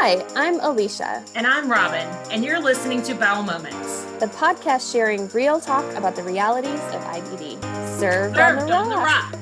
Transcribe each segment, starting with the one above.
Hi, I'm Alicia. And I'm Robin, and you're listening to Bowel Moments, the podcast sharing real talk about the realities of IBD. Served on the rocks.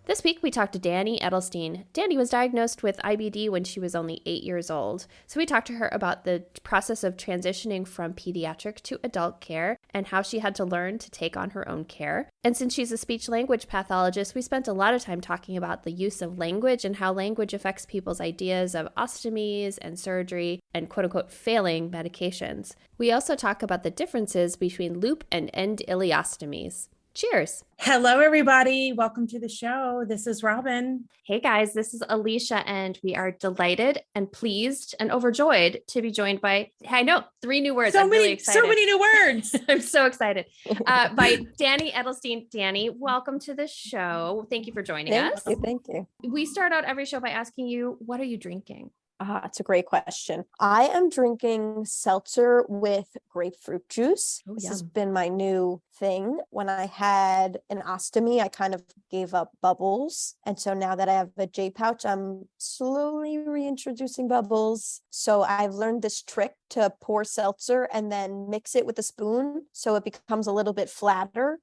This week, we talked to Dani Edelstein. Dani was diagnosed with IBD when she was only 8 years old. So we talked to her about the process of transitioning from pediatric to adult care and how she had to learn to take on her own care. And since she's a speech-language pathologist, we spent a lot of time talking about the use of language and how language affects people's ideas of ostomies and surgery and quote-unquote failing medications. We also talk about the differences between loop and end ileostomies. Cheers. Hello, everybody. Welcome to the show. This is Robin. Hey, guys. This is Alicia, and we are delighted and pleased and overjoyed to be joined by, I know, 3 new words. I'm really excited. So many new words. I'm so excited. By Dani Edelstein. Dani, welcome to the show. Thank you for joining us. Thank you. We start out every show by asking you, what are you drinking? It's a great question. I am drinking seltzer with grapefruit juice. This has been my new thing. When I had an ostomy, I kind of gave up bubbles. And so now that I have a J pouch, I'm slowly reintroducing bubbles. So I've learned this trick to pour seltzer and then mix it with a spoon so it becomes a little bit flatter.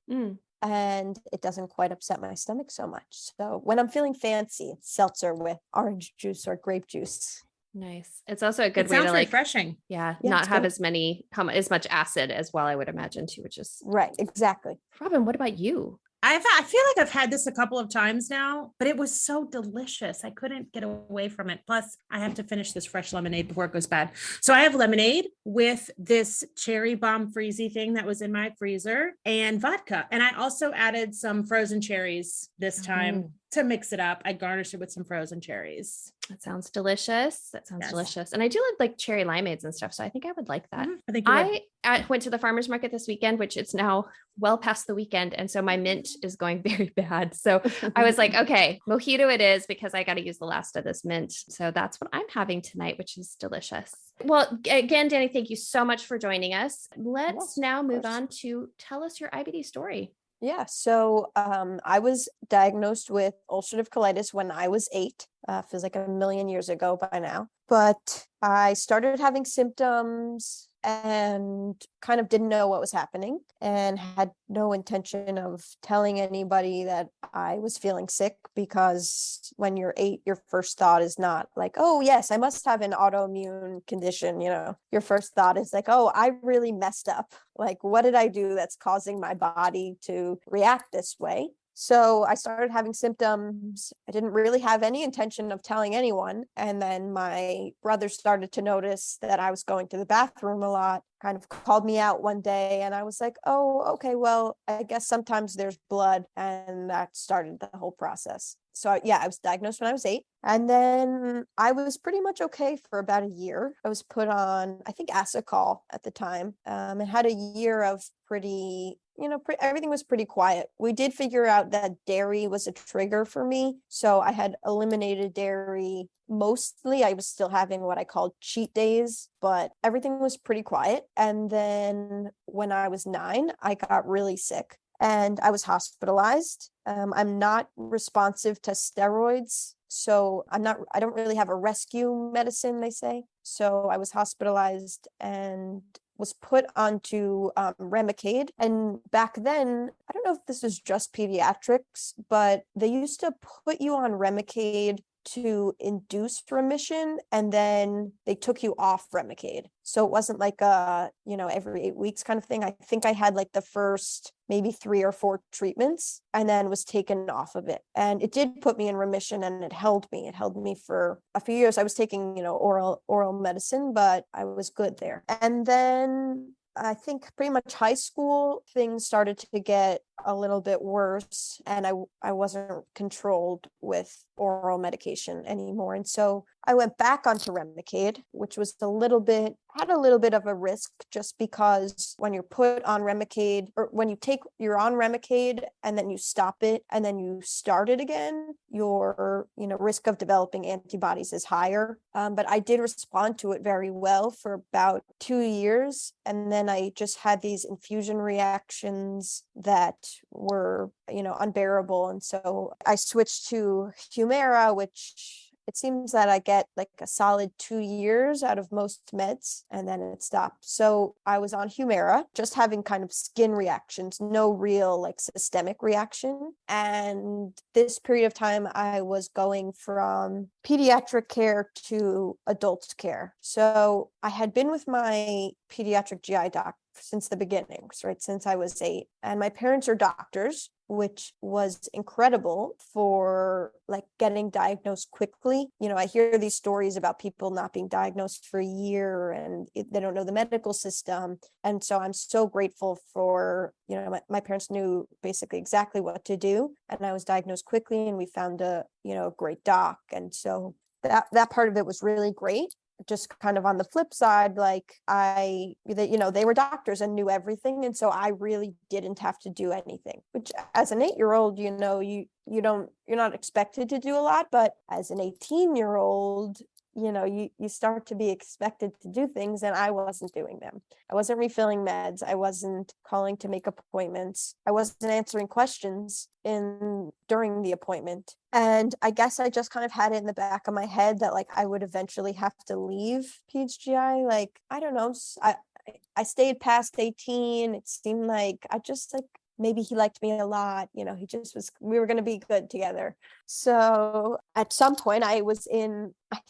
And it doesn't quite upset my stomach so much. So when I'm feeling fancy, it's seltzer with orange juice or grape juice. Nice. It's also a good way to refreshing. Not have as much acid as well, I would imagine too, which is right. Exactly. Robin, what about you? I feel like I've had this a couple of times now, but it was so delicious. I couldn't get away from it. Plus, I have to finish this fresh lemonade before it goes bad. So I have lemonade with this cherry bomb freezy thing that was in my freezer and vodka. And I also added some frozen cherries this time to mix it up. I garnished it with some frozen cherries. That sounds delicious. Delicious. And I do like cherry limeades and stuff. So I think I would like that. I think you would. I went to the farmer's market this weekend, which it's now well past the weekend. And so my mint is going very bad. So I was like, okay, mojito it is because I got to use the last of this mint. So that's what I'm having tonight, which is delicious. Well, again, Dani, thank you so much for joining us. Let's now move on to tell us your IBD story. Yeah. So I was diagnosed with ulcerative colitis when I was 8. Feels like a million years ago by now. But I started having symptoms and kind of didn't know what was happening and had no intention of telling anybody that I was feeling sick, because when you're 8, your first thought is not like, oh, yes, I must have an autoimmune condition. Your first thought is like, oh, I really messed up. Like, what did I do that's causing my body to react this way? So I started having symptoms. I didn't really have any intention of telling anyone. And then my brother started to notice that I was going to the bathroom a lot, kind of called me out one day. And I was like, oh, okay, well, I guess sometimes there's blood. And that started the whole process. So I was diagnosed when I was 8. And then I was pretty much okay for about a year. I was put on, I think, Asacol at the time, and had a year of pretty, everything was pretty quiet. We did figure out that dairy was a trigger for me. So I had eliminated dairy. Mostly I was still having what I called cheat days, but everything was pretty quiet. And then when I was 9, I got really sick and I was hospitalized. I'm not responsive to steroids. So I don't really have a rescue medicine, they say. So I was hospitalized and was put onto Remicade. And back then, I don't know if this was just pediatrics, but they used to put you on Remicade to induce remission, and then they took you off Remicade. So it wasn't like a, every 8 weeks kind of thing. I think I had like the first maybe 3 or 4 treatments and then was taken off of it. And it did put me in remission and it held me. It held me for a few years. I was taking, oral medicine, but I was good there. And then I think pretty much high school, things started to get a little bit worse, and I wasn't controlled with oral medication anymore. And so I went back onto Remicade, which was had a little bit of a risk, just because when you're put on Remicade, or when you're on Remicade and then you stop it and then you start it again, your risk of developing antibodies is higher. But I did respond to it very well for about 2 years, and then I just had these infusion reactions that were unbearable. And so I switched to Humira, which it seems that I get like a solid 2 years out of most meds and then it stops. So I was on Humira, just having kind of skin reactions, no real like systemic reaction. And this period of time, I was going from pediatric care to adult care. So I had been with my pediatric GI doc since the beginnings, right? Since I was 8. And my parents are doctors, which was incredible for like getting diagnosed quickly. You know, I hear these stories about people not being diagnosed for a year and they don't know the medical system. And so I'm so grateful for, you know, my parents knew basically exactly what to do. And I was diagnosed quickly and we found a, you know, a great doc. And so that part of it was really great. Just kind of on the flip side, like they were doctors and knew everything. And so I really didn't have to do anything, which as an 8-year-old, you know, you're not expected to do a lot, but as an 18-year-old, you know, you start to be expected to do things and I wasn't doing them. I wasn't refilling meds. I wasn't calling to make appointments. I wasn't answering questions during the appointment. And I guess I just kind of had it in the back of my head that like I would eventually have to leave PHGI. Like, I don't know. I stayed past 18. It seemed like I just like maybe he liked me a lot. You know, we were going to be good together. So at some point I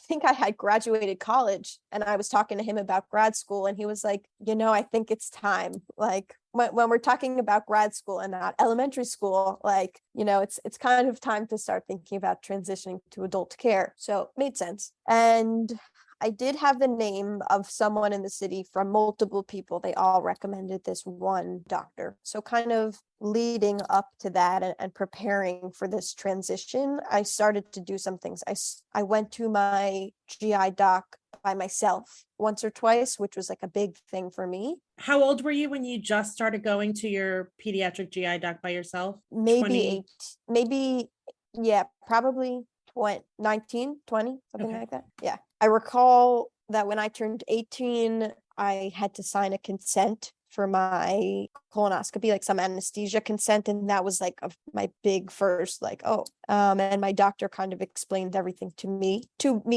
think I had graduated college and I was talking to him about grad school and he was like, you know, I think it's time. Like when we're talking about grad school and not elementary school, like, you know, it's kind of time to start thinking about transitioning to adult care. So it made sense. And I did have the name of someone in the city from multiple people. They all recommended this one doctor. So kind of leading up to that and preparing for this transition, I started to do some things. I went to my GI doc by myself once or twice, which was like a big thing for me. How old were you when you just started going to your pediatric GI doc by yourself? Probably 19, 20, something like that. Yeah. I recall that when I turned 18, I had to sign a consent for my colonoscopy, like some anesthesia consent. And that was like my big first, like, and my doctor kind of explained everything to me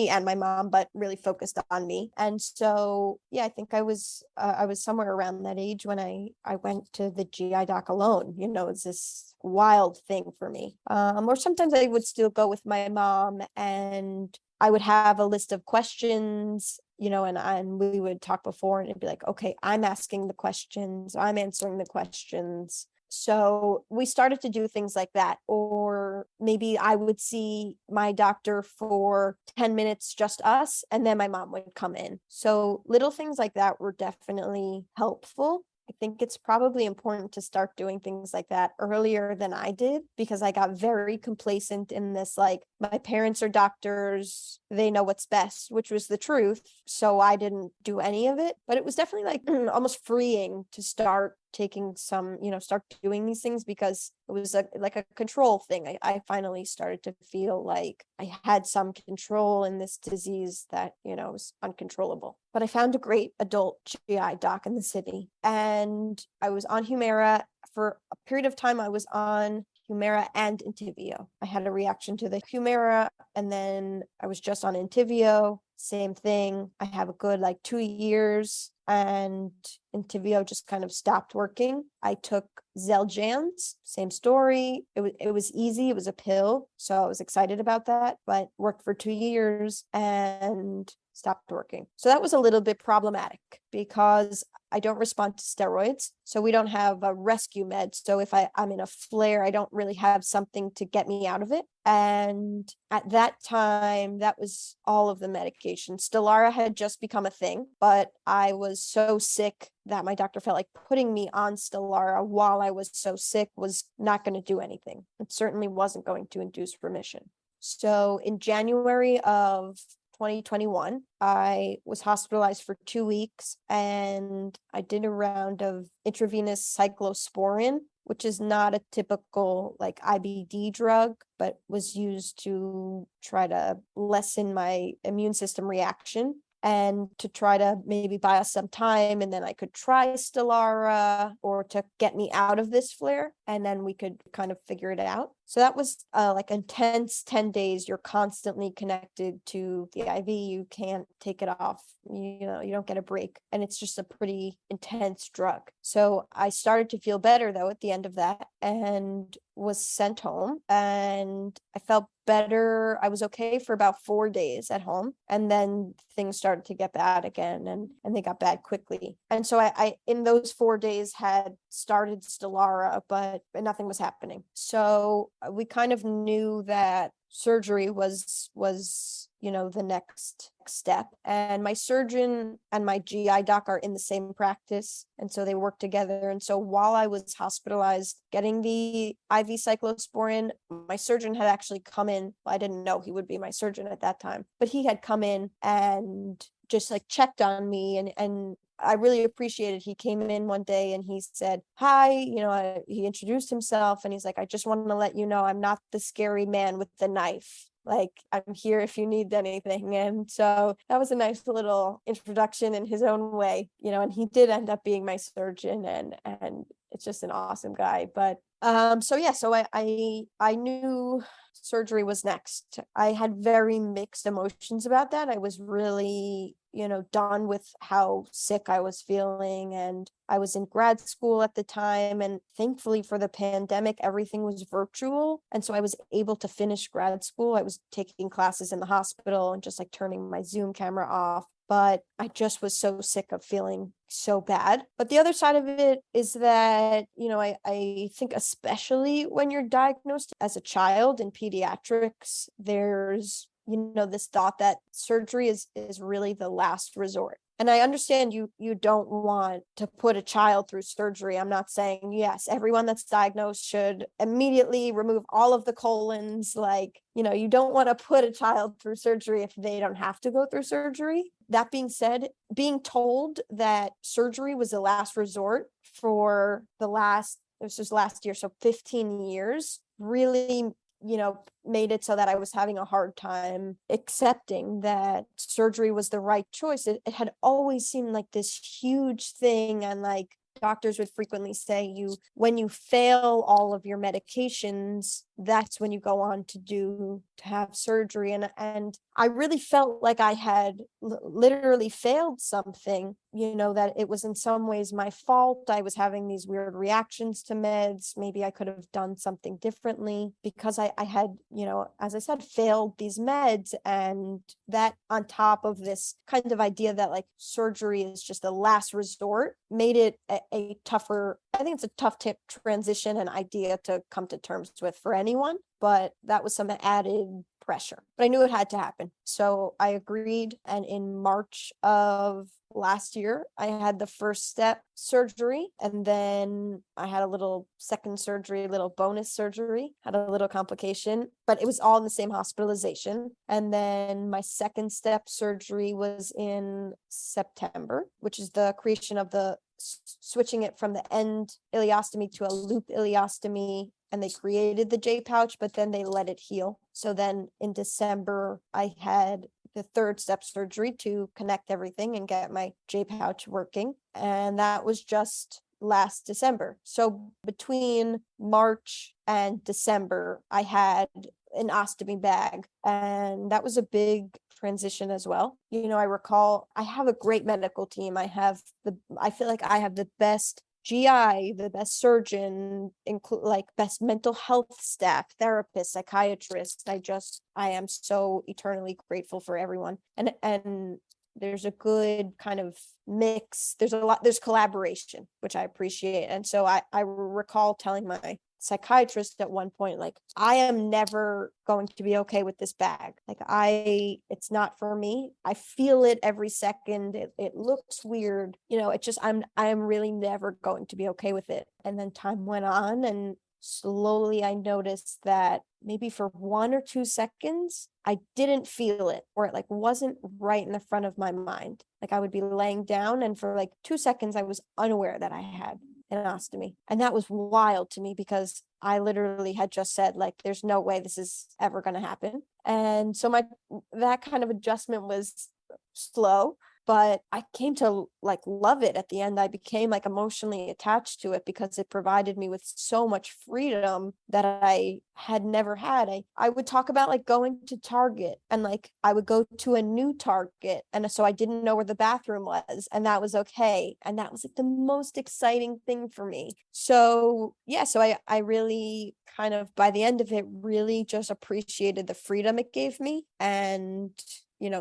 and my mom, but really focused on me. And so, yeah, I think I was somewhere around that age when I went to the GI doc alone. You know, it's this wild thing for me. Or sometimes I would still go with my mom and I would have a list of questions, you know, and we would talk before and it'd be like, okay, I'm asking the questions, I'm answering the questions. So we started to do things like that. Or maybe I would see my doctor for 10 minutes, just us, and then my mom would come in. So little things like that were definitely helpful. I think it's probably important to start doing things like that earlier than I did because I got very complacent in this, like, my parents are doctors, they know what's best, which was the truth. So I didn't do any of it, but it was definitely like almost freeing to start taking some, you know, start doing these things because it was like a control thing. I finally started to feel like I had some control in this disease that, you know, was uncontrollable. But I found a great adult GI doc in the city and I was on Humira for a period of time. I was on Humira and Entyvio. I had a reaction to the Humira and then I was just on Entyvio. Same thing. I have a good like 2 years and Entyvio just kind of stopped working. I took Xeljanz, same story. It was easy. It was a pill. So I was excited about that, but worked for 2 years and stopped working. So that was a little bit problematic because I don't respond to steroids. So we don't have a rescue med. So if I'm in a flare, I don't really have something to get me out of it. And at that time, that was all of the medication. Stelara had just become a thing, but I was so sick that my doctor felt like putting me on Stelara while I was so sick was not going to do anything. It certainly wasn't going to induce remission. So in January of 2021, I was hospitalized for 2 weeks and I did a round of intravenous cyclosporin, which is not a typical like IBD drug, but was used to try to lessen my immune system reaction and to try to maybe buy us some time. And then I could try Stelara or to get me out of this flare and then we could kind of figure it out. So that was like intense 10 days. You're constantly connected to the IV. You can't take it off. You don't get a break. And it's just a pretty intense drug. So I started to feel better though at the end of that and was sent home, and I felt better. I was okay for about 4 days at home, and then things started to get bad again, and they got bad quickly. And so I in those 4 days had started Stellara, but nothing was happening. So we kind of knew that surgery was the next step. And my surgeon and my GI doc are in the same practice, and so they work together. And so while I was hospitalized getting the IV cyclosporin, my surgeon had actually come in. Well, I didn't know he would be my surgeon at that time, but he had come in and just like checked on me, and I really appreciated. He came in one day and he said, hi, he introduced himself, and he's like, I just want to let you know I'm not the scary man with the knife. Like, I'm here if you need anything. And so that was a nice little introduction in his own way, and he did end up being my surgeon, and it's just an awesome guy. But so I knew surgery was next. I had very mixed emotions about that. I was really done with how sick I was feeling, and I was in grad school at the time, and thankfully for the pandemic everything was virtual, and so I was able to finish grad school. I was taking classes in the hospital and just like turning my Zoom camera off, but I just was so sick of feeling so bad. But the other side of it is that, I think especially when you're diagnosed as a child in pediatrics, there's, this thought that surgery is really the last resort. And I understand you don't want to put a child through surgery. I'm not saying, yes, everyone that's diagnosed should immediately remove all of the colons. Like, you don't want to put a child through surgery if they don't have to go through surgery. That being said, being told that surgery was the last resort for this was last year, so 15 years, really made it so that I was having a hard time accepting that surgery was the right choice. It had always seemed like this huge thing, and like doctors would frequently say, when you fail all of your medications, that's when you go on to have surgery. And I really felt like I had literally failed something, that it was in some ways my fault. I was having these weird reactions to meds. Maybe I could have done something differently because I had, as I said, failed these meds. And that on top of this kind of idea that like surgery is just a last resort made it a tougher, I think it's a tough transition and idea to come to terms with for anyone, but that was some added pressure. But I knew it had to happen. So I agreed. And in March of last year, I had the first step surgery, and then I had a little second surgery, a little bonus surgery, had a little complication, but it was all in the same hospitalization. And then my second step surgery was in September, which is the creation of the switching it from the end ileostomy to a loop ileostomy, and they created the J pouch, but then they let it heal. So then in December, I had the third step surgery to connect everything and get my J pouch working. And that was just last December. So between March and December, I had an ostomy bag, and that was a big transition as well. I recall I have a great medical team. I feel like I have the best GI, the best surgeon, like best mental health staff, therapist, psychiatrist. I am so eternally grateful for everyone. And there's a good kind of mix. There's collaboration, which I appreciate. And so I recall telling my psychiatrist at one point, like, I am never going to be okay with this bag. Like, it's not for me. I feel it every second. It looks weird. I'm really never going to be okay with it. And then time went on, and slowly I noticed that maybe for 1 or 2 seconds, I didn't feel it, or it like wasn't right in the front of my mind. Like, I would be laying down, and for like 2 seconds, I was unaware that I had an ostomy. And that was wild to me because I literally had just said, like, there's no way this is ever going to happen. And so that kind of adjustment was slow. but I came to like love it at the end. I became like emotionally attached to it because it provided me with so much freedom that I had never had. I would talk about like going to Target, and like I would go to a new Target, and so I didn't know where the bathroom was, and that was okay. And that was like the most exciting thing for me. So yeah, so I really kind of by the end of it really just appreciated the freedom it gave me, and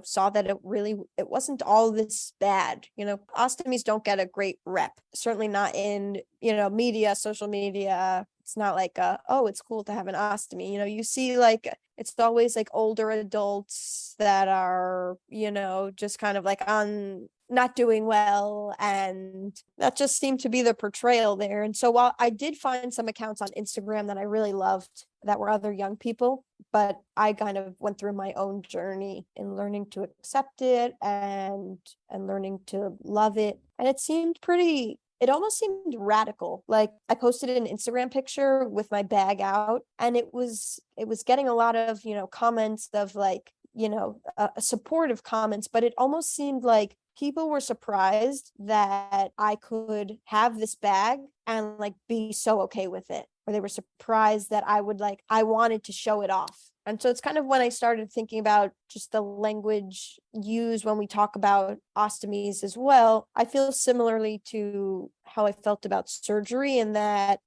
saw that it wasn't all this bad. Ostomies don't get a great rep, certainly not in media, social media. It's not like oh, it's cool to have an ostomy. You see like it's always like older adults that are just kind of like on not doing well, and that just seemed to be the portrayal there. And so while I did find some accounts on Instagram that I really loved that were other young people, but I kind of went through my own journey in learning to accept it and learning to love it. And it almost seemed radical. Like I posted an Instagram picture with my bag out, and it was getting a lot of comments of like supportive comments, but it almost seemed like people were surprised that I could have this bag and like be so okay with it, or they were surprised that I wanted to show it off. And so it's kind of when I started thinking about just the language used when we talk about ostomies as well. I feel similarly to how I felt about surgery, in that,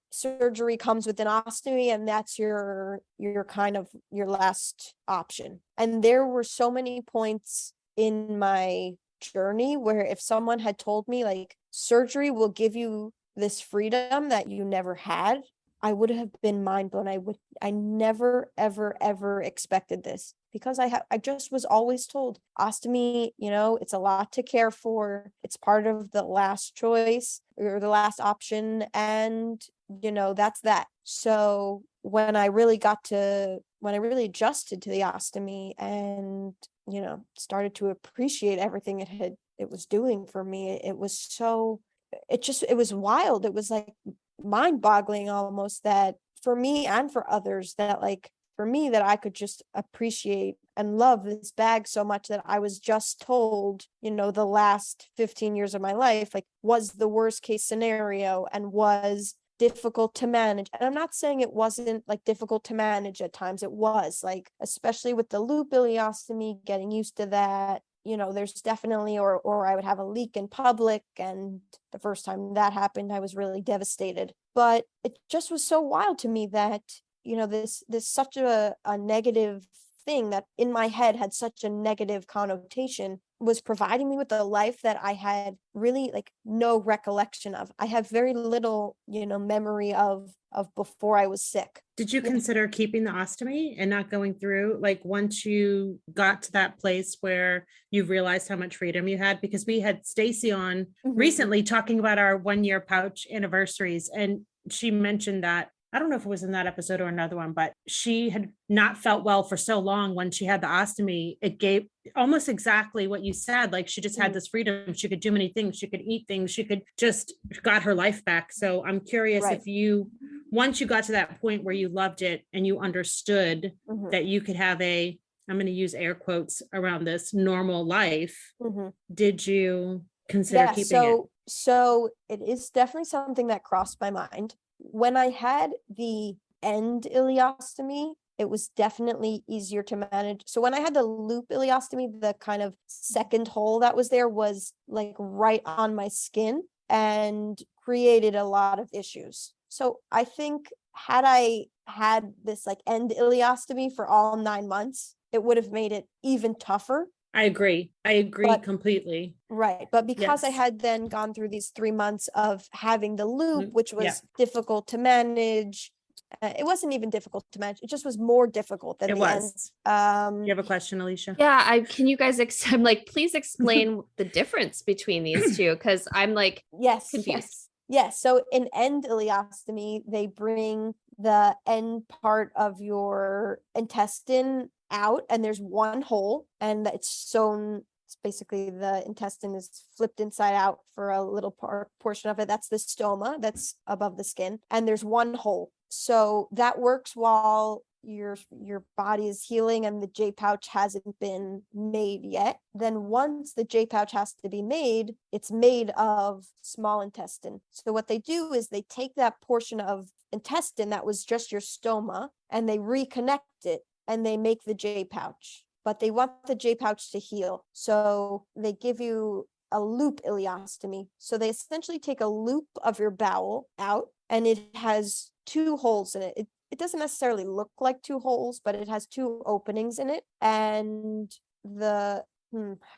surgery comes with an ostomy, and that's your kind of your last option. And there were so many points in my journey where if someone had told me like surgery will give you this freedom that you never had, I would have been mind blown. I never, ever, ever expected this, because I just was always told ostomy, it's a lot to care for. It's part of the last choice or the last option. And, that's that. So when I really adjusted to the ostomy and, started to appreciate everything it was doing for me, it was wild. It was like mind-boggling almost, that for me and for others, that like for me that I could just appreciate and love this bag so much that I was just told the last 15 years of my life like was the worst case scenario and was difficult to manage. And I'm not saying it wasn't like difficult to manage at times. It was, like, especially with the loop ileostomy, getting used to that. There's definitely, or I would have a leak in public, and the first time that happened, I was really devastated. But it just was so wild to me that, this such a negative thing that in my head had such a negative connotation was providing me with a life that I had really like no recollection of. I have very little, memory of before I was sick. Did you consider keeping the ostomy and not going through, like, once you got to that place where you realized how much freedom you had? Because we had Stacy on recently talking about our 1-year pouch anniversaries, and she mentioned that, I don't know if it was in that episode or another one, but she had not felt well for so long. When she had the ostomy, it gave almost exactly what you said. Like, she just had this freedom. She could do many things. She could eat things. She could just got her life back. So I'm curious if you, once you got to that point where you loved it and you understood that you could have I'm going to use air quotes around this, normal life, did you consider keeping it? So it is definitely something that crossed my mind. When I had the end ileostomy, it was definitely easier to manage. So when I had the loop ileostomy, the kind of second hole that was there was like right on my skin and created a lot of issues. So I think had I had this like end ileostomy for all 9 months, it would have made it even tougher. I agree completely. Right. But because I had then gone through these 3 months of having the loop, which was difficult to manage, it wasn't even difficult to manage. It just was more difficult than the end. You have a question, Alicia? Yeah. Can you guys, I'm like, please explain the difference between these two? Cause I'm like, confused. Yes. So in end ileostomy, they bring the end part of your intestine out, and there's one hole, and it's sewn. It's basically the intestine is flipped inside out for a little portion of it. That's the stoma that's above the skin, and there's one hole. So that works while your body is healing and the J pouch hasn't been made yet, then once the J pouch has to be made, it's made of small intestine. So what they do is they take that portion of intestine that was just your stoma and they reconnect it and they make the J pouch. But they want the J pouch to heal. So they give you a loop ileostomy. So they essentially take a loop of your bowel out and it has 2 holes in it. It doesn't necessarily look like 2 holes, but it has 2 openings in it. And the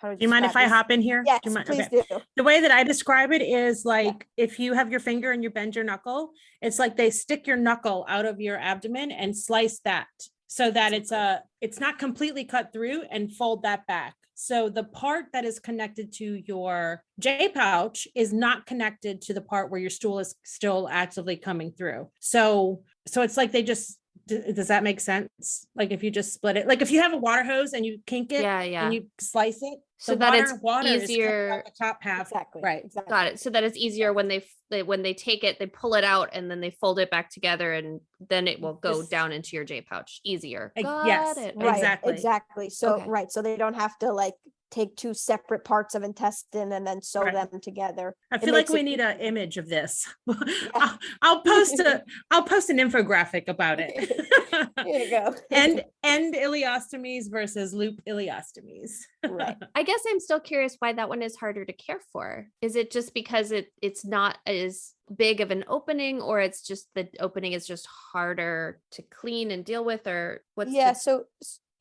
how do you mind if I hop in here? Yes, do you mind? please Okay. do. The way that I describe it is like, if you have your finger and you bend your knuckle, it's like they stick your knuckle out of your abdomen and slice that so that it's not completely cut through and fold that back. So the part that is connected to your J pouch is not connected to the part where your stool is still actively coming through. So it's like they just, does that make sense? Like if you just split it, like if you have a water hose and you kink it and you slice it, so the that it's water easier. is coming out the top half. Exactly. Right. Exactly. Got it. So that it's easier when they take it, they pull it out and then they fold it back together and then it will go down into your J pouch easier. Yes, Got it. Right. exactly. So, Okay. right. So they don't have to like take 2 separate parts of intestine and then sew Right. them together. I It feel like makes we it need an easier. image of this. I'll post an infographic about it. Here you go. and ileostomies versus loop ileostomies. Right. I guess I'm still curious why that one is harder to care for. Is it just because it's not as big of an opening, or it's just the opening is just harder to clean and deal with, or what's So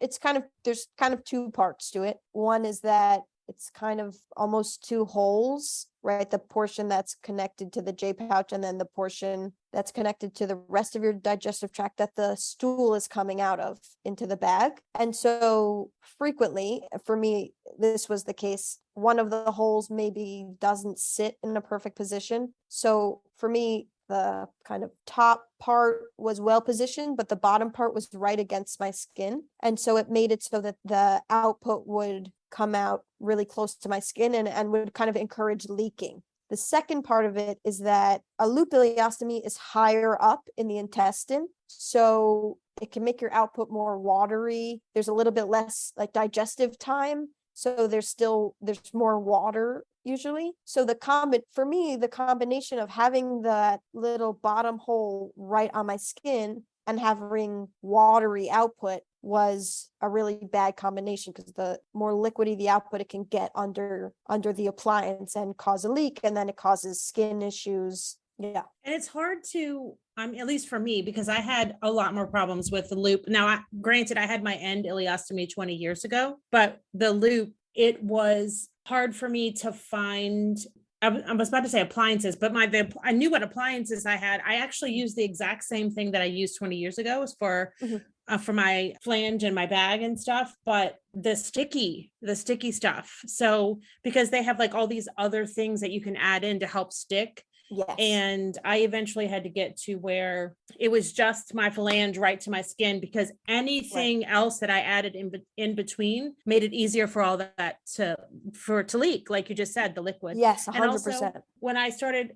it's there's kind of 2 parts to it. One is that it's kind of almost 2 holes, right? The portion that's connected to the J pouch and then the portion that's connected to the rest of your digestive tract that the stool is coming out of into the bag. And so frequently, for me, this was the case. One of the holes maybe doesn't sit in a perfect position. So for me, the kind of top part was well positioned, but the bottom part was right against my skin. And so it made it so that the output would come out really close to my skin and would kind of encourage leaking. The second part of it is that a loop ileostomy is higher up in the intestine. So it can make your output more watery. There's a little bit less like digestive time. So there's more water usually. So for me, the combination of having that little bottom hole right on my skin and having watery output was a really bad combination, because the more liquidy the output, it can get under the appliance and cause a leak, and then it causes skin issues. Yeah. And it's hard to, at least for me, because I had a lot more problems with the loop. Now, granted, I had my end ileostomy 20 years ago, but the loop, it was hard for me to find. I was about to say appliances, but I knew what appliances I had. I actually used the exact same thing that I used 20 years ago for my flange and my bag and stuff, but the sticky stuff. So because they have like all these other things that you can add in to help stick. Yes. And I eventually had to get to where it was just my phalange right to my skin, because anything else that I added in between made it easier for all that to leak, like you just said, the liquid. Yes, 100%. And also when I started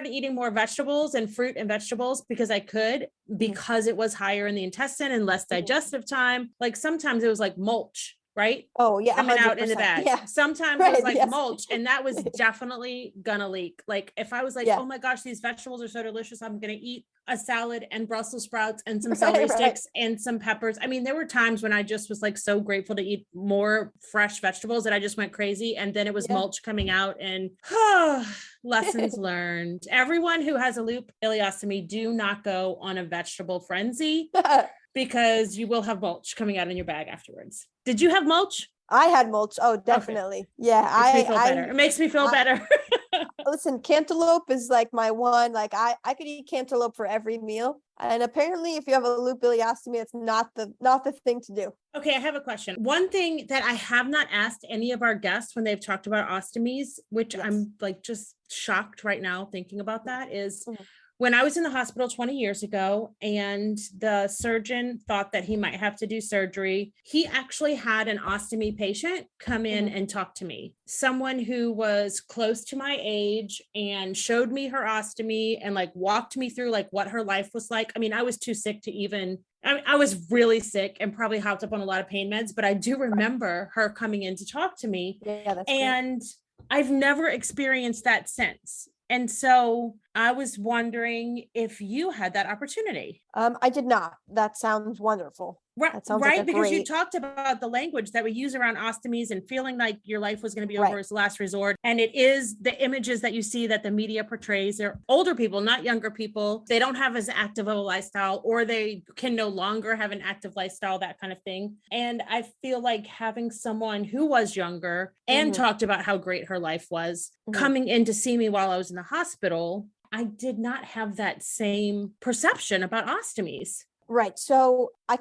eating more vegetables and fruit and vegetables, because it was higher in the intestine and less digestive time, like sometimes it was like mulch, right? Oh yeah, coming 100%. out in the bag. Yeah. Sometimes it was like mulch, and that was definitely gonna leak. Like if I was like, oh my gosh, these vegetables are so delicious, I'm gonna eat a salad and Brussels sprouts and some celery sticks and some peppers. I mean, there were times when I just was like so grateful to eat more fresh vegetables that I just went crazy. And then it was mulch coming out, and lessons learned. Everyone who has a loop ileostomy, do not go on a vegetable frenzy, because you will have mulch coming out in your bag afterwards. Did you have mulch? I had mulch. Oh, definitely. Okay. Yeah. It makes me feel better. Listen, cantaloupe is like my one, like I could eat cantaloupe for every meal. And apparently if you have a loop ileostomy, it's not the thing to do. Okay, I have a question. One thing that I have not asked any of our guests when they've talked about ostomies, which I'm like just shocked right now thinking about that, is when I was in the hospital 20 years ago and the surgeon thought that he might have to do surgery, he actually had an ostomy patient come in and talk to me. Someone who was close to my age and showed me her ostomy and like walked me through like what her life was like. I mean, I was too sick to even, I was really sick and probably hopped up on a lot of pain meds, but I do remember her coming in to talk to me. Yeah, that's and great. I've never experienced that since. And so I was wondering if you had that opportunity. I did not. That sounds wonderful. Right, That sounds right, like because you great... talked about the language that we use around ostomies and feeling like your life was going to be Right. over as the last resort. And it is the images that you see that the media portrays. They're older people, not younger people. They don't have as active of a lifestyle, or they can no longer have an active lifestyle, that kind of thing. And I feel like having someone who was younger and talked about how great her life was coming in to see me while I was in the hospital, I did not have that same perception about ostomies. Right. So I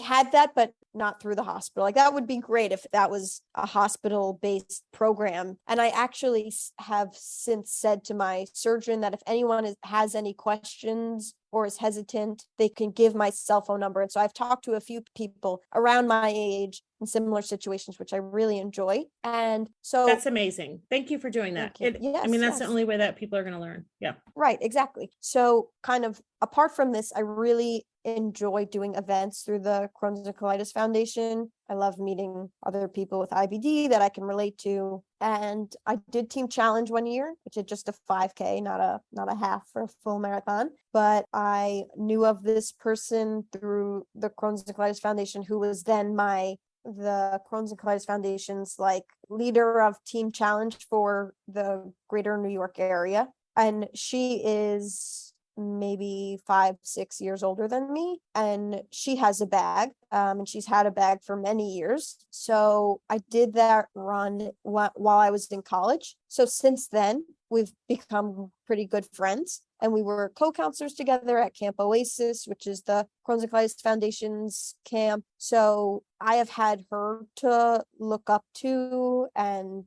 had that, but not through the hospital. Like that would be great if that was a hospital-based program. And I actually have since said to my surgeon that if anyone has any questions or is hesitant, they can give my cell phone number. And so I've talked to a few people around my age in similar situations, which I really enjoy. And so that's amazing. Thank you for doing that. Yes, I mean, that's the only way that people are going to learn. Yeah. Right, exactly. So kind of apart from this, I really enjoy doing events through the Crohn's and Colitis Foundation. I love meeting other people with IBD that I can relate to. And I did Team Challenge one year, which is just a 5K, not a half or a full marathon. But I knew of this person through the Crohn's and Colitis Foundation who was then the Crohn's and Colitis Foundation's like leader of Team Challenge for the greater New York area. And she is maybe 5-6 years older than me. And she has a bag, and she's had a bag for many years. So I did that run while I was in college. So since then, we've become pretty good friends. And we were co-counselors together at Camp Oasis, which is the Crohn's and Colitis Foundation's camp. So I have had her to look up to, and,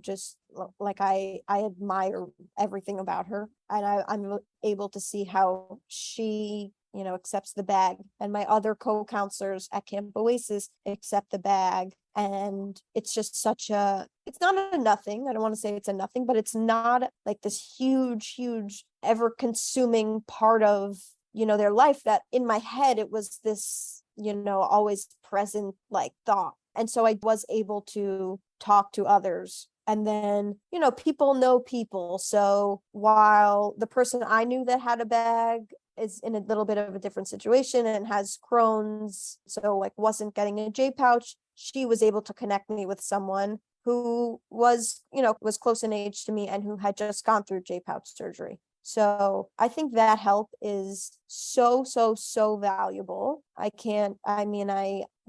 just like I admire everything about her. And I'm able to see how she, accepts the bag. And my other co-counselors at Camp Oasis accept the bag. And it's just it's not a nothing. I don't want to say it's a nothing, but it's not like this huge, ever consuming part of, their life that in my head, it was this, always present like thought. And so I was able to talk to others. And then, people know people. So while the person I knew that had a bag is in a little bit of a different situation and has Crohn's, so like wasn't getting a J pouch, she was able to connect me with someone who was close in age to me and who had just gone through J pouch surgery. So I think that help is so valuable.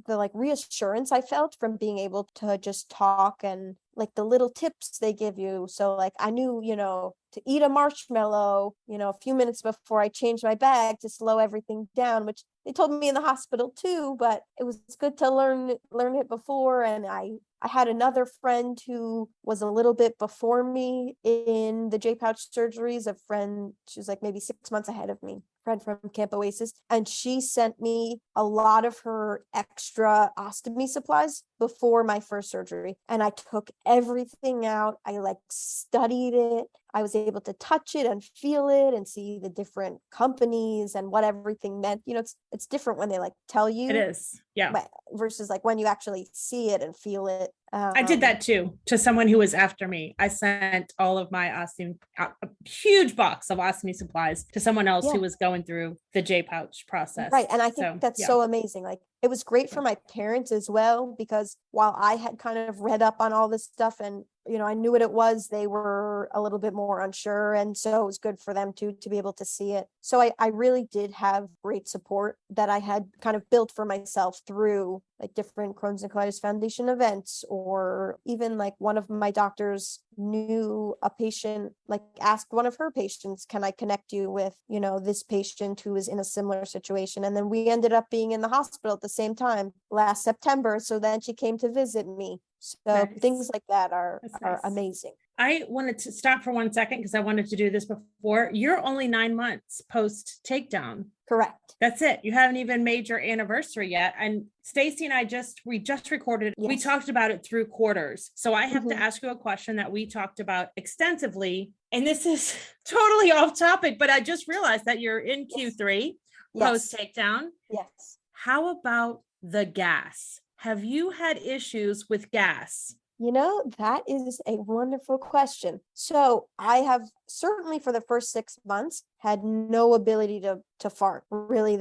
The like reassurance I felt from being able to just talk, and like the little tips they give you. So like I knew, to eat a marshmallow, a few minutes before I changed my bag to slow everything down, which they told me in the hospital too, but it was good to learn it before. And I had another friend who was a little bit before me in the J pouch surgeries, a friend, she was like maybe 6 months ahead of me, friend from Camp Oasis. And she sent me a lot of her extra ostomy supplies before my first surgery. And I took everything out. I like studied it. I was able to touch it and feel it and see the different companies and what everything meant. It's different when they like tell you. It is. Yeah. Versus like when you actually see it and feel it. I did that too to someone who was after me. I sent all of my ostomy, a huge box of ostomy supplies to someone else who was going through the J pouch process. Right. And I think that's so amazing. Like it was great for my parents as well, because while I had kind of read up on all this stuff and, I knew what it was, they were a little bit more unsure. And so it was good for them too, to be able to see it. So I really did have great support that I had kind of built for myself through like different Crohn's and Colitis Foundation events, or even like one of my doctors knew a patient, like asked one of her patients, can I connect you with, this patient who is in a similar situation? And then we ended up being in the hospital at the same time last September. So then she came to visit me. So nice. Things like that are nice. amazing. I wanted to stop for 1 second because I wanted to do this before. You're only 9 months post takedown. Correct. That's it. You haven't even made your anniversary yet. And Stacy and I we just recorded. Yes. We talked about it through quarters. So I have to ask you a question that we talked about extensively. And this is totally off topic, but I just realized that you're in Q3 post takedown. Yes. How about the gas? Have you had issues with gas? That is a wonderful question. So I have certainly for the first 6 months had no ability to fart. Really,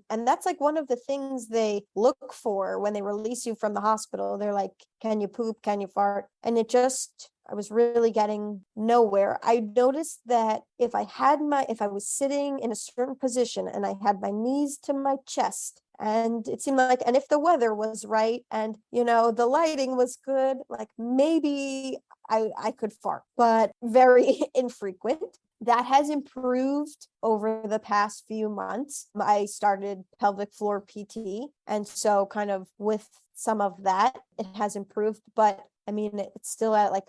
and that's like one of the things they look for when they release you from the hospital. They're like, can you poop? Can you fart? And I was really getting nowhere. I noticed that if I was sitting in a certain position and I had my knees to my chest, and it seemed like, and if the weather was right and, the lighting was good, like maybe I could fart, but very infrequent. That has improved over the past few months. I started pelvic floor PT. And so kind of with some of that, it has improved, but I mean, it's still at like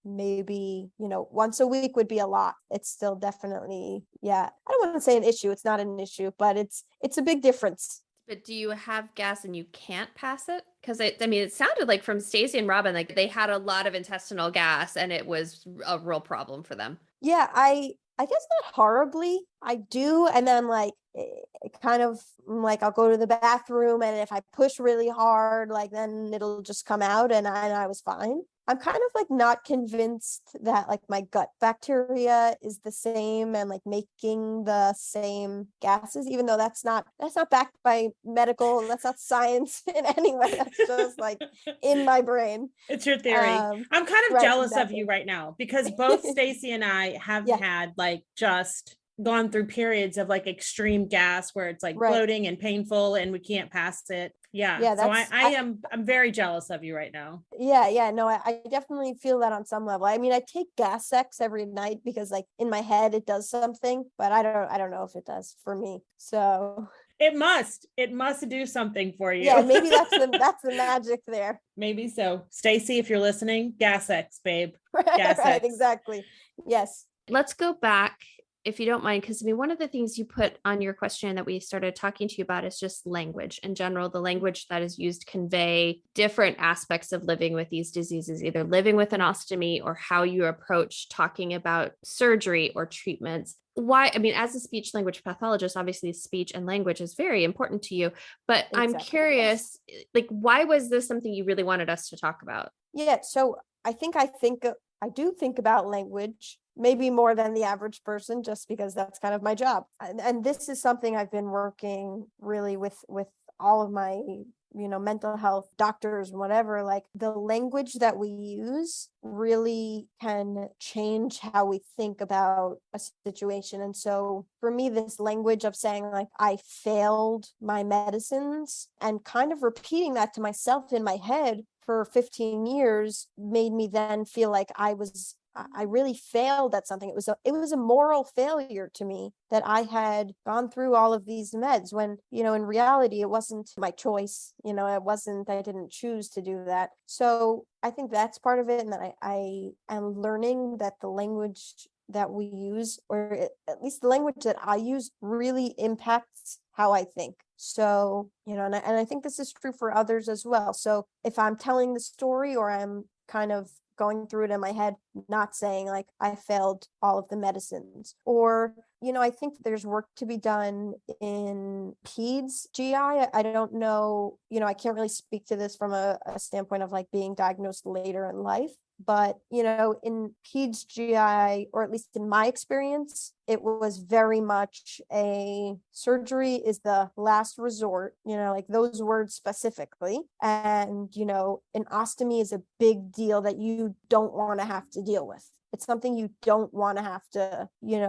maybe, once a week would be a lot. It's still definitely, I don't want to say an issue. It's not an issue, but it's a big difference. But do you have gas and you can't pass it? Because it sounded like from Stacy and Robin, like they had a lot of intestinal gas and it was a real problem for them. Yeah, I guess not horribly. I do. And then like, it kind of like, I'll go to the bathroom and if I push really hard, like then it'll just come out and I was fine. I'm kind of like not convinced that like my gut bacteria is the same and like making the same gases, even though that's not backed by medical, that's not science in any way. That's just like in my brain. It's your theory. I'm kind of jealous of you right now because both Stacy and I have had like just gone through periods of like extreme gas where it's like bloating and painful and we can't pass it. Yeah. So I'm very jealous of you right now. Yeah. No, I definitely feel that on some level. I mean, I take gas X every night because like in my head it does something, but I don't know if it does for me. So it must do something for you. Yeah, maybe that's the magic there. Maybe so. Stacy, if you're listening, gas X, babe. Gas X. Exactly. Yes. Let's go back, if you don't mind, because one of the things you put on your question that we started talking to you about is just language in general, the language that is used to convey different aspects of living with these diseases, either living with an ostomy or how you approach talking about surgery or treatments. Why? As a speech language pathologist, obviously speech and language is very important to you, but exactly. I'm curious, like, why was this something you really wanted us to talk about? Yeah. So I do think about language maybe more than the average person, just because that's kind of my job. And this is something I've been working really with all of my, mental health doctors, whatever, like the language that we use really can change how we think about a situation. And so for me, this language of saying like, I failed my medicines and kind of repeating that to myself in my head for 15 years made me then feel like I really failed at something. It was a moral failure to me that I had gone through all of these meds when, in reality, it wasn't my choice. I didn't choose to do that. So I think that's part of it. And that I am learning that the language that we use, or at least the language that I use, really impacts how I think. So, and I think this is true for others as well. So if I'm telling the story or I'm kind of going through it in my head, not saying like I failed all of the medicines, or I think there's work to be done in peds GI. I don't know, I can't really speak to this from a standpoint of like being diagnosed later in life, but in peds GI, or at least in my experience, it was very much a surgery is the last resort, like those words specifically. And, an ostomy is a big deal that you don't want to have to deal with. It's something you don't want to have to, you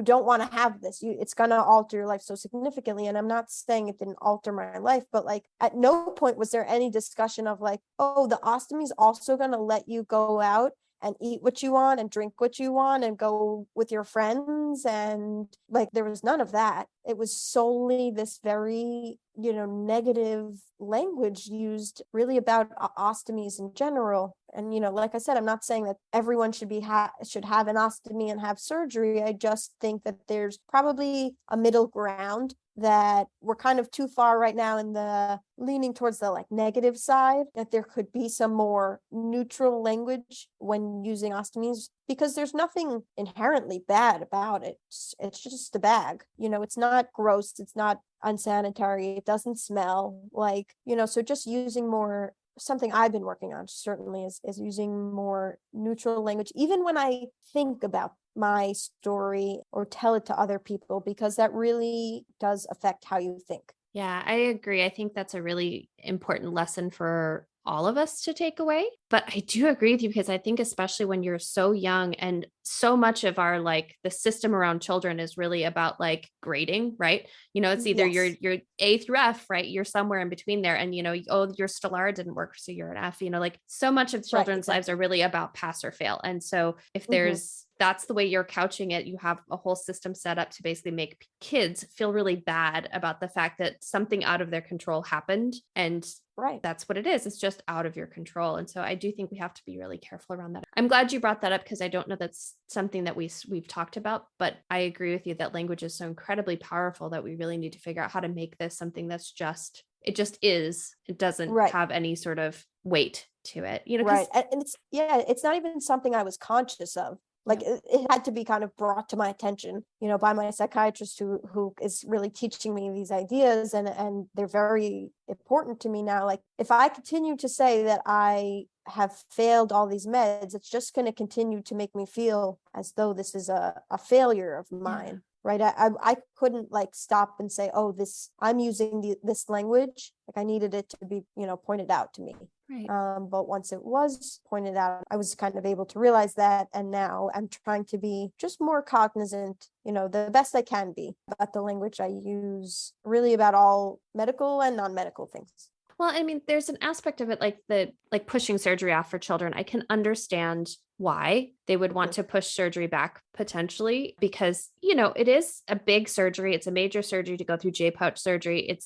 don't want to have this. It's going to alter your life so significantly. And I'm not saying it didn't alter my life, but like at no point was there any discussion of like, oh, the ostomy is also going to let you go out and eat what you want and drink what you want and go with your friends. And like, there was none of that. It was solely this very, negative language used really about ostomies in general. And, like I said, I'm not saying that everyone should have an ostomy and have surgery. I just think that there's probably a middle ground, that we're kind of too far right now in the leaning towards the like negative side, that there could be some more neutral language when using ostomies, because there's nothing inherently bad about it. It's just a bag, it's not gross, it's not unsanitary, it doesn't smell like, so just using more, something I've been working on certainly is using more neutral language, even when I think about my story or tell it to other people, because that really does affect how you think. Yeah, I agree. I think that's a really important lesson for all of us to take away. But I do agree with you, because I think especially when you're so young, and so much of our the system around children is really about grading, right? It's either you're A through F, right? You're somewhere in between there, and oh, your Stellar didn't work, so you're an F. So much of children's lives are really about pass or fail. And so if there's that's the way you're couching it, you have a whole system set up to basically make kids feel really bad about the fact that something out of their control happened. And that's what it is. It's just out of your control. And so I do think we have to be really careful around that. I'm glad you brought that up, because I don't know that's something that we've talked about, but I agree with you that language is so incredibly powerful that we really need to figure out how to make this something that's it just is. It doesn't have any sort of weight to it, right. And it's not even something I was conscious of. Like it had to be kind of brought to my attention, by my psychiatrist who is really teaching me these ideas, and they're very important to me now. Like, if I continue to say that I have failed all these meds, it's just going to continue to make me feel as though this is a failure of mine. Right. I couldn't stop and say, oh, I'm using this language. I needed it to be, pointed out to me. Right. But once it was pointed out, I was kind of able to realize that. And now I'm trying to be just more cognizant, the best I can be about the language I use, really about all medical and non-medical things. Well, I mean, there's an aspect of it, like pushing surgery off for children. I can understand why they would want to push surgery back potentially, because, it is a big surgery. It's a major surgery to go through J-pouch surgery.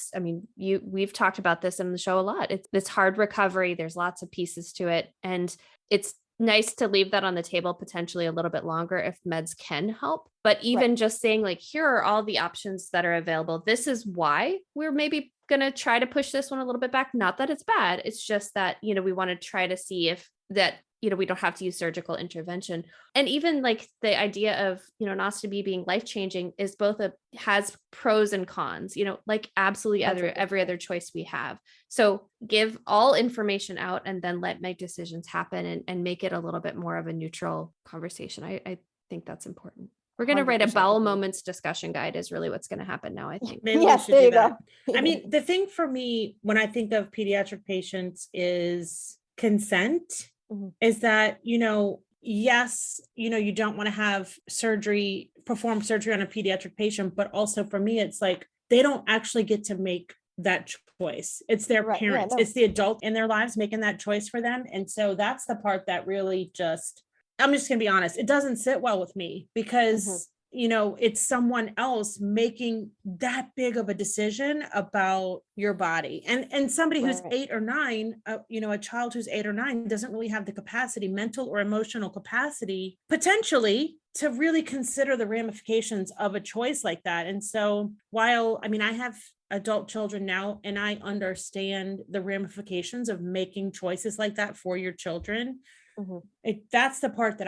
We've talked about this in the show a lot. It's hard recovery. There's lots of pieces to it. And it's nice to leave that on the table potentially a little bit longer if meds can help. But even just saying here are all the options that are available. This is why we're maybe going to try to push this one a little bit back. Not that it's bad. It's just that, we want to try to see if that, we don't have to use surgical intervention. And even the idea of, an ostomy being life-changing is has pros and cons, absolutely every other choice we have. So give all information out and then make decisions happen and make it a little bit more of a neutral conversation. I think that's important. We're going to write a bowel moments discussion guide is really what's going to happen now, I think. Maybe we should do that. I mean, the thing for me, when I think of pediatric patients, is consent. Is that, yes, you don't want to have perform surgery on a pediatric patient, but also for me, it's they don't actually get to make that choice. It's their parents. It's the adult in their lives making that choice for them. And so that's the part that really I'm just going to be honest, it doesn't sit well with me, because it's someone else making that big of a decision about your body. And somebody who's 8 or 9, a child who's 8 or 9 doesn't really have the capacity, mental or emotional capacity, potentially, to really consider the ramifications of a choice like that. And so while, I have adult children now, and I understand the ramifications of making choices like that for your children, that's the part that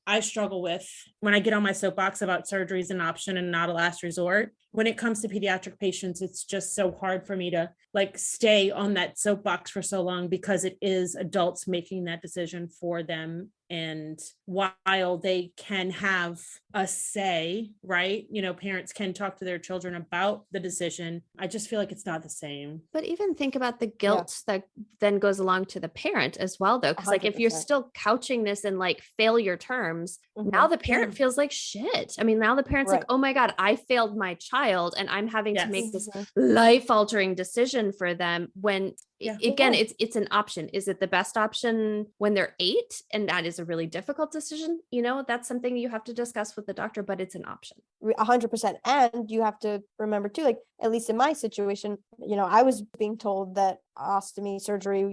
I struggle with when I get on my soapbox about surgery as an option and not a last resort. When it comes to pediatric patients, it's just so hard for me to stay on that soapbox for so long, because it is adults making that decision for them. And while they can have a say, right? Parents can talk to their children about the decision. I just feel like it's not the same. But even think about the guilt that then goes along to the parent as well, though. Because if you're still couching this in failure terms, now the parent feels like shit. Now the parent's oh my God, I failed my child, and I'm having to make this life-altering decision for them when again, it's an option. Is it the best option when they're 8? And that is a really difficult decision, that's something you have to discuss with the doctor, but it's an option. 100%. And you have to remember too, like, at least in my situation, I was being told that ostomy surgery,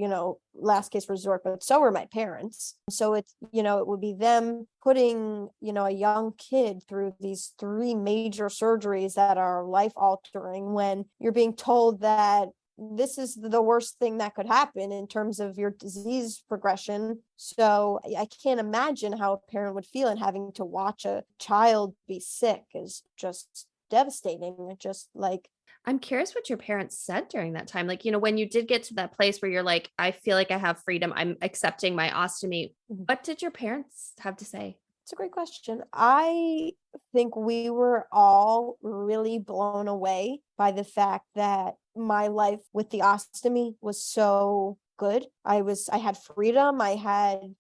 last case resort, but so were my parents. So it's, it would be them putting, a young kid through these 3 major surgeries that are life altering when you're being told that this is the worst thing that could happen in terms of your disease progression. So I can't imagine how a parent would feel, and having to watch a child be sick is just devastating. Just like, I'm curious what your parents said during that time. Like, when you did get to that place where you're like, I feel like I have freedom, I'm accepting my ostomy. What did your parents have to say? It's a great question. I think we were all really blown away by the fact that my life with the ostomy was so good. I had freedom. I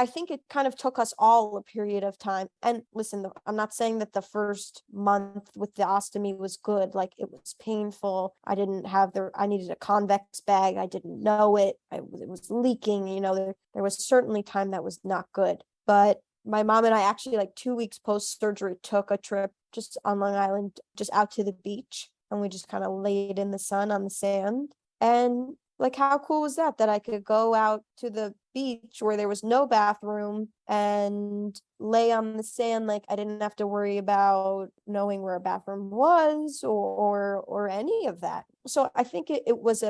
think it kind of took us all a period of time. And listen, I'm not saying that the first month with the ostomy was good. Like, it was painful. I needed a convex bag. I didn't know it. It was leaking, there was certainly time that was not good. But my mom and I actually, like 2 weeks post surgery, took a trip just on Long Island, just out to the beach. And we just kind of laid in the sun on the sand. And like, how cool was that I could go out to the beach where there was no bathroom and lay on the sand. Like, I didn't have to worry about knowing where a bathroom was or any of that. So I think it was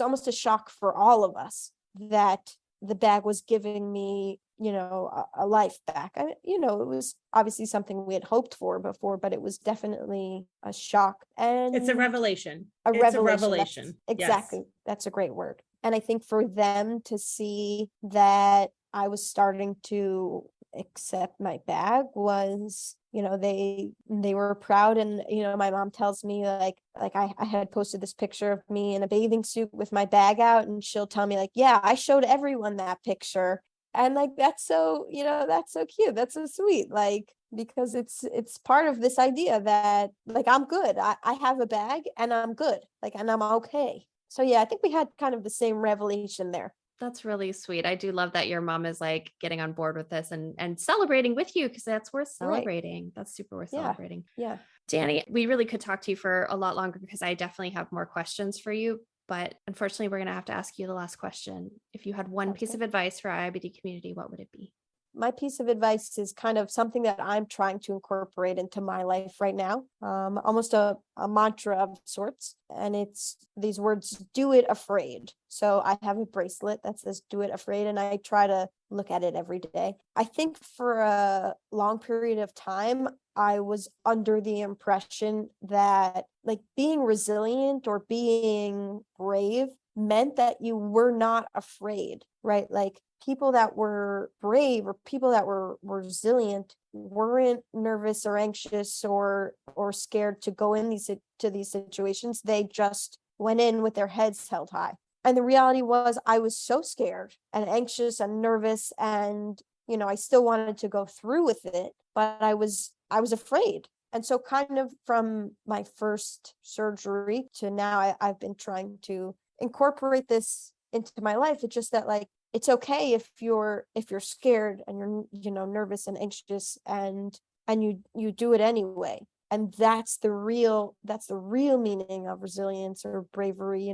almost a shock for all of us that the bag was giving me, a life back. It was obviously something we had hoped for before, but it was definitely a shock. And it's a revelation. It's a revelation. Exactly. Yes. That's a great word. And I think for them to see that I was starting to accept my bag was, they were proud. And, my mom tells me like I had posted this picture of me in a bathing suit with my bag out, and she'll tell me like, yeah, I showed everyone that picture. And like, that's so, that's so cute. That's so sweet. Like, because it's part of this idea that like, I'm good. I have a bag and I'm good. Like, and I'm okay. So yeah, I think we had kind of the same revelation there. That's really sweet. I do love that your mom is like getting on board with this and celebrating with you, because that's worth celebrating. Right. That's super worth celebrating. Yeah. Dani, we really could talk to you for a lot longer, because I definitely have more questions for you. But unfortunately, we're going to have to ask you the last question. If you had one piece of advice for our IBD community, what would it be? My piece of advice is kind of something that I'm trying to incorporate into my life right now, almost a mantra of sorts. And it's these words, do it afraid. So I have a bracelet that says do it afraid, and I try to look at it every day. I think for a long period of time, I was under the impression that like being resilient or being brave meant that you were not afraid, right? Like, people that were brave or people that were resilient weren't nervous or anxious or scared to go in to these situations. They just went in with their heads held high. And the reality was, I was so scared and anxious and nervous, and I still wanted to go through with it, but I was afraid. And so kind of from my first surgery to now, I've been trying to incorporate this into my life. It's just that like, it's okay if you're scared and you're nervous and anxious, and you do it anyway. And that's the real meaning of resilience or bravery.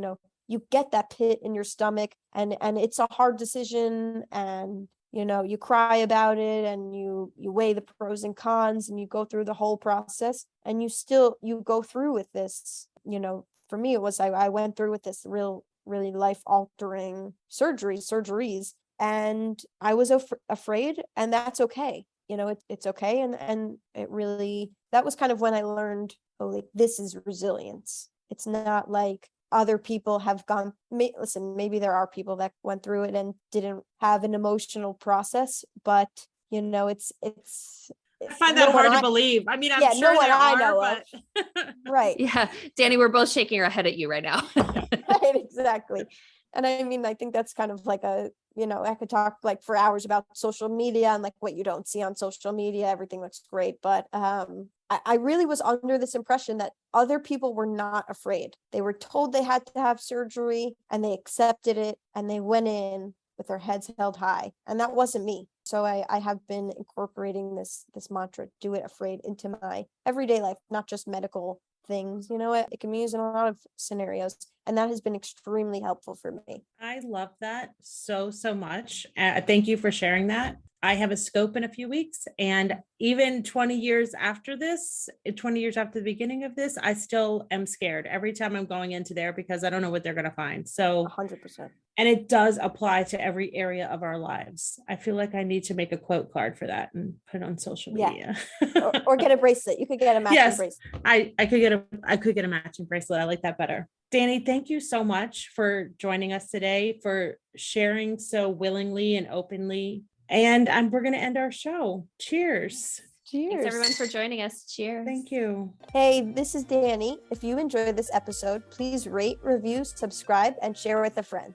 You get that pit in your stomach, and it's a hard decision, and you cry about it, and you weigh the pros and cons, and you go through the whole process, and you go through with this. For me, it was I went through with this really life-altering surgeries, and I was afraid, and that's okay. It's okay. And it really, that was kind of when I learned, oh, like, this is resilience. It's not like other people have gone, listen, maybe there are people that went through it and didn't have an emotional process, but it's I find that hard to believe. I mean, I'm sure no one there I are, know but of. Right. Yeah. Dani, we're both shaking our head at you right now. Right, exactly. And I mean, I think that's kind of like I could talk like for hours about social media and like what you don't see on social media. Everything looks great. But I really was under this impression that other people were not afraid. They were told they had to have surgery, and they accepted it, and they went in, with their heads held high. And that wasn't me. So I have been incorporating this mantra, do it afraid, into my everyday life, not just medical things. It can be used in a lot of scenarios. And that has been extremely helpful for me. I love that so much. Thank you for sharing that. I have a scope in a few weeks, and even 20 years after this, 20 years after the beginning of this, I still am scared every time I'm going into there because I don't know what they're going to find. So 100%. And it does apply to every area of our lives. I feel like I need to make a quote card for that and put it on social media. Or get a bracelet. You could get a matching bracelet. I could get a matching bracelet. I like that better. Dani, thank you so much for joining us today, for sharing so willingly and openly. And we're going to end our show. Cheers. Cheers. Thanks everyone for joining us. Cheers. Thank you. Hey, this is Dani. If you enjoyed this episode, please rate, review, subscribe, and share with a friend.